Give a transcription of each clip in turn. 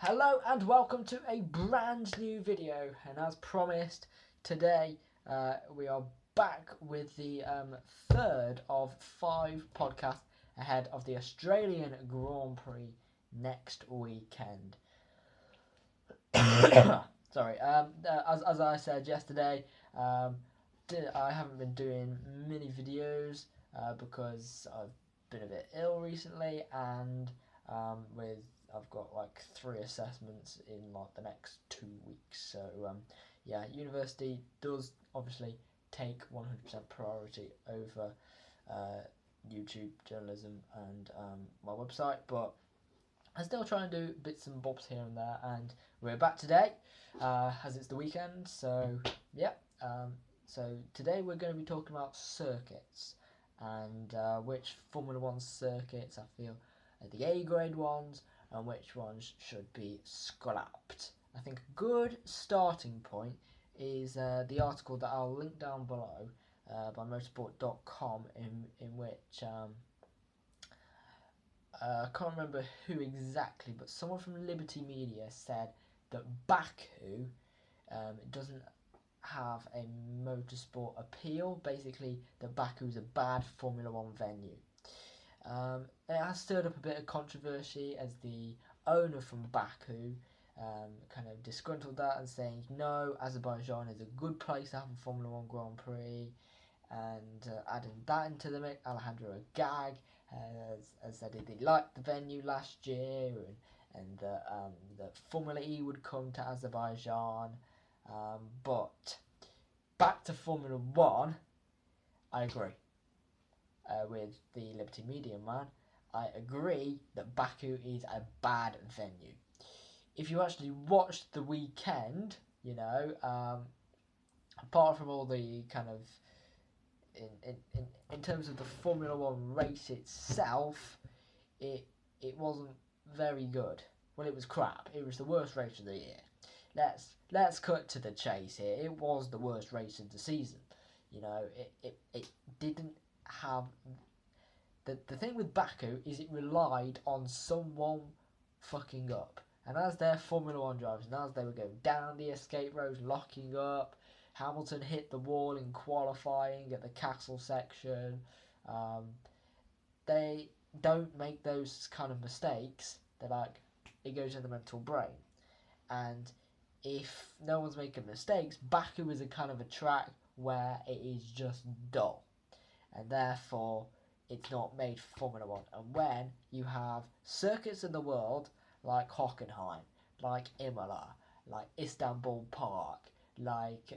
Hello and welcome to a brand new video, and as promised today we are back with the third of 5 podcasts ahead of the Australian Grand Prix next weekend. Sorry, as I said yesterday, I haven't been doing mini videos because I've been a bit ill recently, and with I've got like 3 assessments in like the next 2 weeks. So yeah, university does obviously take 100% priority over YouTube journalism and my website, but I still try and do bits and bobs here and there, and we're back today as it's the weekend. So yeah, so today we're going to be talking about circuits and which Formula One circuits I feel are the A grade ones and which ones should be scrapped. I think a good starting point is the article that I'll link down below by motorsport.com in which I can't remember who exactly, but someone from Liberty Media said that Baku doesn't have a motorsport appeal. Basically, that Baku is a bad Formula One venue. It has stirred up a bit of controversy as the owner from Baku kind of disgruntled that and saying no, Azerbaijan is a good place to have a Formula One Grand Prix, and adding that into the mix, Alejandro Agag has said he liked the venue last year, and that Formula E would come to Azerbaijan, but back to Formula One, I agree with the Liberty Media man. I agree that Baku is a bad venue. If you actually watched the weekend, you know, apart from all the kind of in terms of the Formula One race itself, it wasn't very good. Well, it was crap. It was the worst race of the year. Let's cut to the chase here. It was the worst race of the season. You know, it didn't have the thing with Baku is it relied on someone fucking up. And as their Formula One drivers, and as they were going down the escape road, locking up, Hamilton hit the wall in qualifying at the castle section. They don't make those kind of mistakes. They're like, it goes in the mental brain. And if no one's making mistakes, Baku is a kind of a track where it is just dull. And therefore, it's not made for Formula One. And when you have circuits in the world like Hockenheim, like Imola, like Istanbul Park, like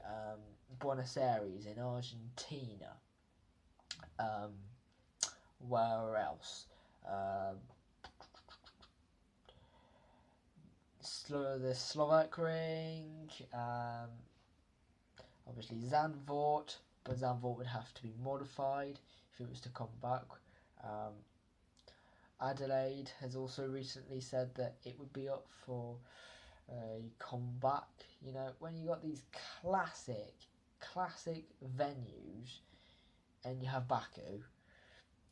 Buenos Aires in Argentina, where else? The Slovak Ring, obviously Zandvoort, but Zandvoort would have to be modified if it was to come back. Adelaide has also recently said that it would be up for comeback. You know, when you got these classic venues and you have Baku,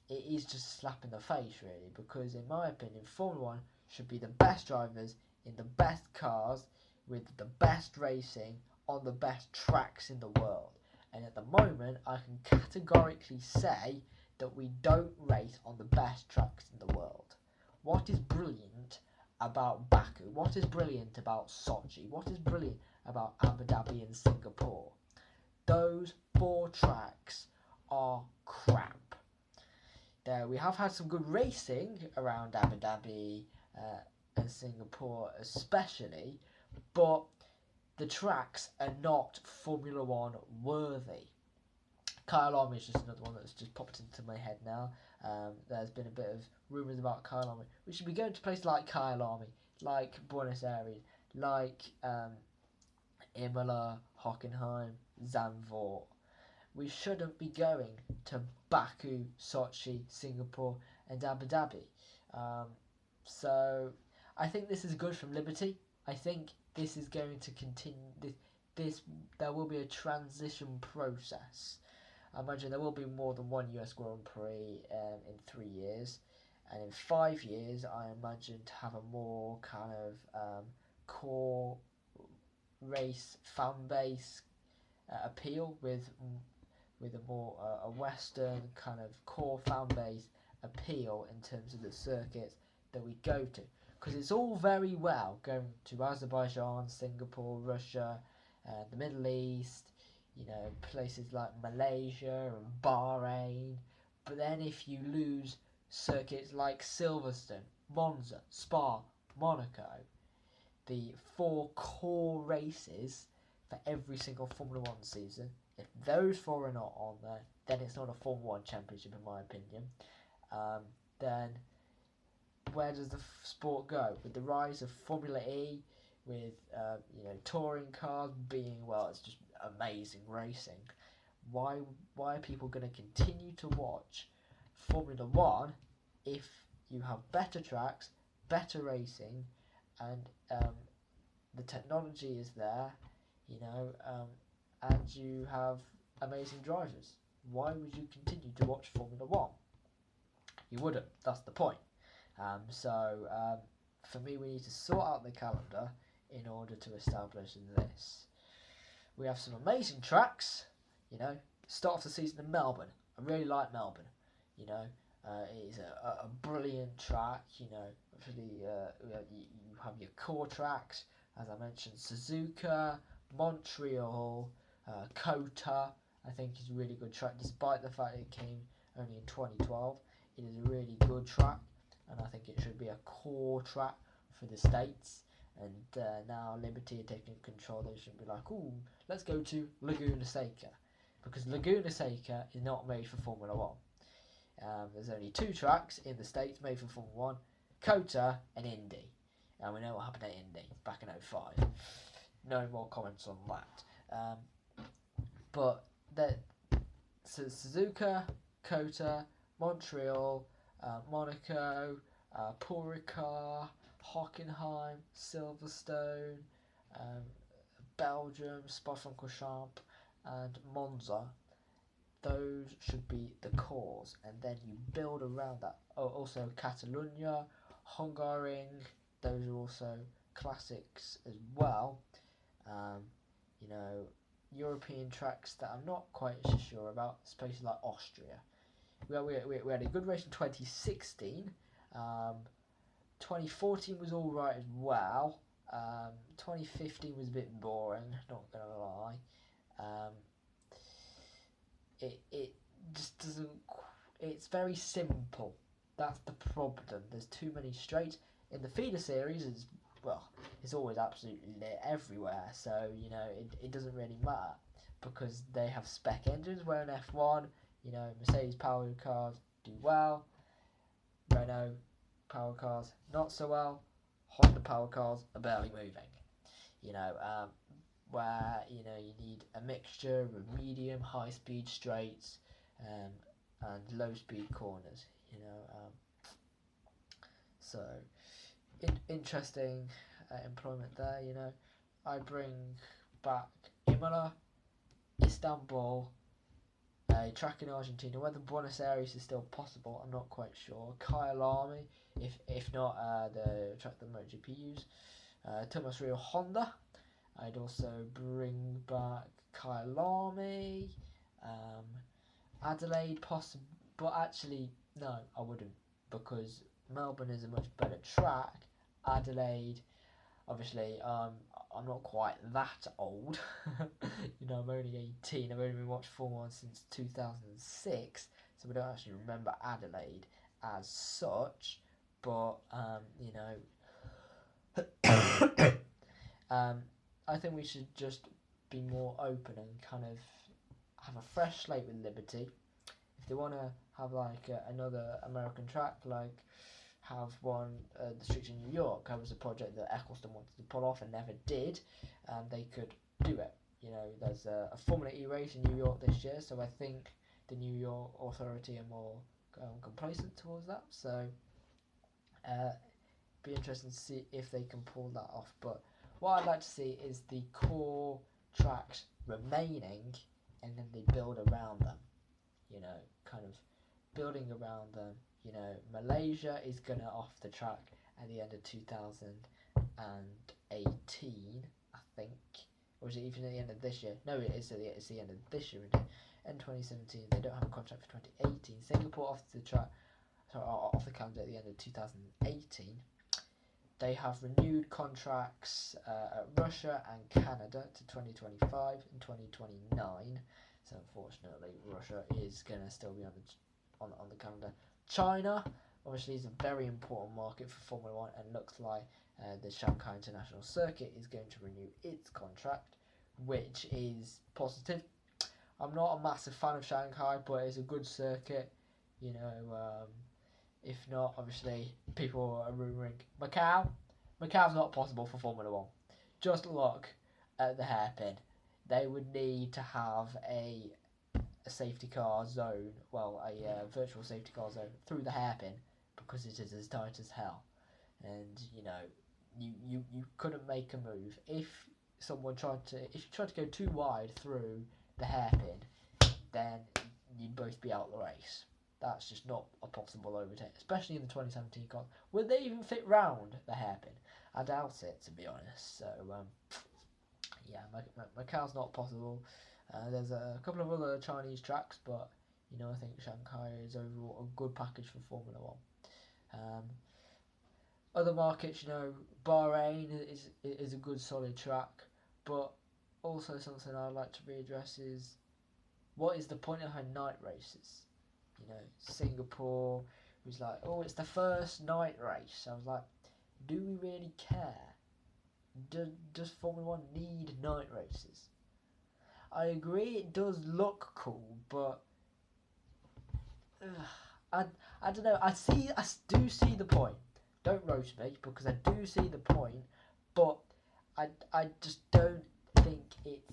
it is just a slap in the face, really, because in my opinion, Formula One should be the best drivers in the best cars with the best racing on the best tracks in the world. And at the moment, I can categorically say that we don't race on the best tracks in the world. What is brilliant about Baku? What is brilliant about Sochi? What is brilliant about Abu Dhabi and Singapore? Those 4 tracks are crap. There, we have had some good racing around Abu Dhabi and Singapore especially, but the tracks are not Formula One worthy. Kyalami is just another one that's just popped into my head now. There's been a bit of rumours about Kyalami. We should be going to places like Kyalami, like Buenos Aires, like Imola, Hockenheim, Zandvoort. We shouldn't be going to Baku, Sochi, Singapore and Abu Dhabi. So I think this is good from Liberty. I think this is going to continue. There will be a transition process. I imagine there will be more than one US Grand Prix in 3 years, and in 5 years I imagine to have a more kind of core race fan base appeal with a more a Western kind of core fan base appeal in terms of the circuits that we go to. Because it's all very well going to Azerbaijan, Singapore, Russia, the Middle East, you know, places like Malaysia and Bahrain. But then if you lose circuits like Silverstone, Monza, Spa, Monaco, the 4 core races for every single Formula 1 season, if those 4 are not on there, then it's not a Formula 1 championship in my opinion. Then where does the sport go? With the rise of Formula E, with you know, touring cars being, well, it's just amazing racing. Why are people going to continue to watch Formula 1 if you have better tracks, better racing, and the technology is there, you know, and you have amazing drivers? Why would you continue to watch Formula 1? You wouldn't. That's the point. For me, we need to sort out the calendar in order to establish this. We have some amazing tracks, you know. Start off the season in Melbourne. I really like Melbourne, you know. It is a brilliant track, you know. Actually, you have your core tracks, as I mentioned, Suzuka, Montreal, Kota, I think is a really good track, despite the fact it came only in 2012. It is a really good track, and I think it should be a core track for the States. And now Liberty are taking control. They should be like, ooh, let's go to Laguna Seca, because Laguna Seca is not made for Formula 1. There's only 2 tracks in the States made for Formula 1, Kota and Indy. And we know what happened at Indy back in 05. No more comments on that. But so Suzuka, Kota, Montreal, Monaco, Paul Ricard, Hockenheim, Silverstone, Belgium, Spa-Francorchamps, and Monza. Those should be the cores, and then you build around that. Oh, also Catalonia, Hungaroring, those are also classics as well. You know, European tracks that I'm not quite so sure about, places like Austria. We had a good race in 2016. 2014 was alright as well. 2015 was a bit boring, not gonna lie. It just doesn't. It's very simple. That's the problem. There's too many straights. In the feeder series, it's always absolutely lit everywhere. So you know, it doesn't really matter because they have spec engines. Where in F1, you know, Mercedes powered cars do well. Renault power cars not so well. Honda power cars are barely moving. You know, where you know you need a mixture of medium, high speed straights, and low speed corners. You know, so interesting employment there. You know, I bring back Imola, Istanbul, a track in Argentina. Whether Buenos Aires is still possible, I'm not quite sure. Kyalami, if not the track that MotoGP use. Thomas Rio Honda. I'd also bring back Kyalami, Adelaide possible, but actually no, I wouldn't, because Melbourne is a much better track. Adelaide, obviously, I'm not quite that old. You know, I'm only 18. I've only been watching Formula 1 since 2006, so we don't actually remember Adelaide as such. But you know, I think we should just be more open and kind of have a fresh slate with Liberty. If they want to have like another American track, like have one, the streets in New York, that was a project that Eccleston wanted to pull off and never did, they could do it. You know, there's a Formula E race in New York this year, so I think the New York authority are more complacent towards that. So, be interesting to see if they can pull that off. But what I'd like to see is the core tracks remaining, and then they build around them. You know, kind of building around them. Malaysia is gonna off the track at the end of 2018, I think. Or is it even at the end of this year? No, it's the end of this year. In 2017, they don't have a contract for 2018. Singapore off the track, off the calendar at the end of 2018. They have renewed contracts at Russia and Canada to 2025 and 2029. So unfortunately, Russia is going to still be on the calendar. China obviously is a very important market for Formula One, and looks like the Shanghai International Circuit is going to renew its contract, which is positive. I'm not a massive fan of Shanghai, but it's a good circuit. If not, obviously, people are rumouring Macau. Macau's not possible for Formula One. Just look at the hairpin. They would need to have a safety car zone, a virtual safety car zone through the hairpin, because it is as tight as hell. And, you couldn't make a move. If you tried to go too wide through the hairpin, then you'd both be out the race. That's just not a possible overtake, especially in the 2017 car. Would they even fit round the hairpin? I doubt it, to be honest. So, Macau's not possible. There's a couple of other Chinese tracks, but I think Shanghai is overall a good package for Formula One. Other markets, Bahrain is a good solid track, but also something I'd like to readdress is, what is the point of having night races? Singapore was like, oh, it's the first night race. I was like, do we really care? Does Formula One need night races? I agree it does look cool, but I don't know. I do see the point. Don't roast me, because I do see the point, but I just don't think it's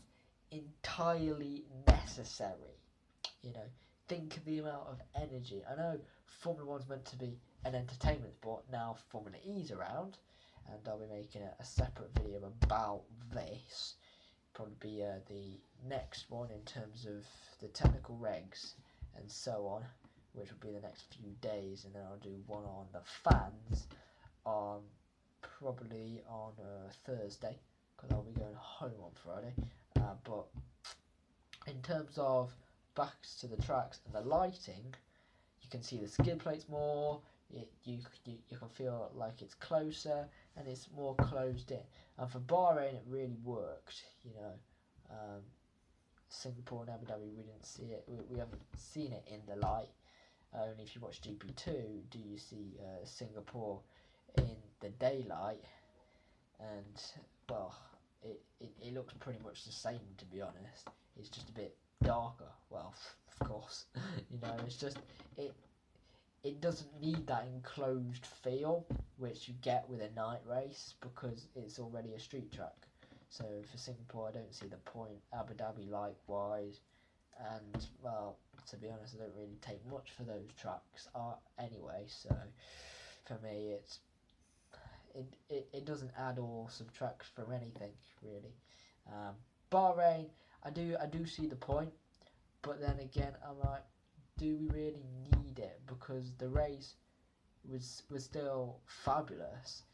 entirely necessary. Think of the amount of energy. I know Formula One's meant to be an entertainment sport. Now Formula E's around, and I'll be making a separate video about this. Probably be the next one in terms of the technical regs and so on, which will be the next few days, and then I'll do one on the fans probably on Thursday, because I'll be going home on Friday. But in terms of backs to the tracks and the lighting, you can see the skid plates more. You can feel like it's closer and it's more closed in. And for Bahrain, it really worked. Singapore and Abu Dhabi, we didn't see it. We haven't seen it in the light. Only if you watch GP2 do you see Singapore in the daylight, and it looks pretty much the same, to be honest. It's just a bit darker. Well, of course, it's just it doesn't need that enclosed feel which you get with a night race, because it's already a street track. So for Singapore, I don't see the point. Abu Dhabi likewise, and to be honest, I don't really take much for those tracks anyway. So for me, it doesn't add or subtract from anything really. Bahrain, I do see the point, but then again, I'm like, do we really need it? Because the race was still fabulous.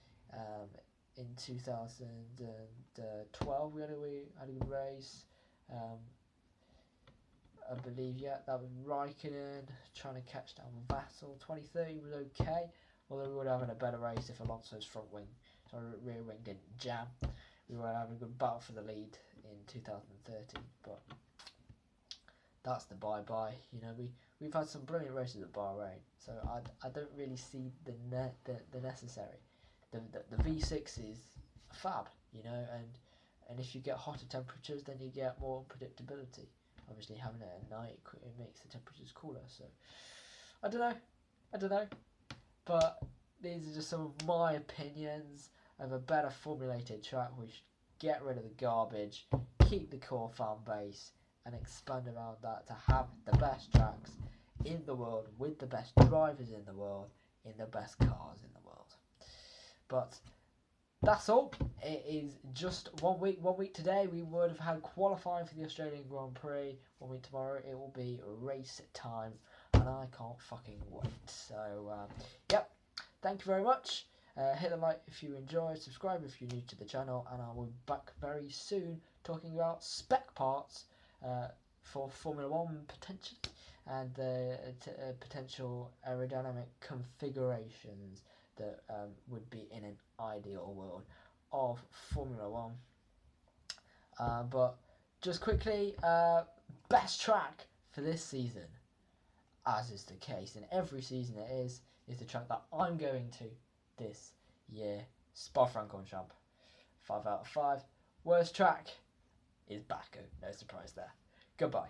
In 2012, we had a good race. I believe, that was Raikkonen trying to catch down Vettel. 2013 was okay, although we would have had a better race if Alonso's front wing, rear wing didn't jam. We were having a good battle for the lead in 2013, but that's the bye-bye. We've had some brilliant races at Bahrain, so I don't really see the necessary. The V6 is fab, and if you get hotter temperatures, then you get more unpredictability. Obviously, having it at night, it makes the temperatures cooler. So I don't know, but these are just some of my opinions of a better formulated track. We should get rid of the garbage, keep the core fan base, and expand around that to have the best tracks in the world, with the best drivers in the world, in the best cars in the world. But that's all. It is just 1 week. 1 week today, we would have had qualifying for the Australian Grand Prix. 1 week tomorrow, it will be race time. And and I can't fucking wait. So, yep, thank you very much. Hit the like if you enjoyed, subscribe if you're new to the channel, and I will be back very soon talking about spec parts for Formula 1 potentially, and potential aerodynamic configurations that would be in an ideal world of Formula 1. But just quickly, best track for this season, as is the case in every season it is the track that I'm going to this year, Spa-Francorchamps. 5 out of 5. Worst track is Baku, no surprise there. Goodbye.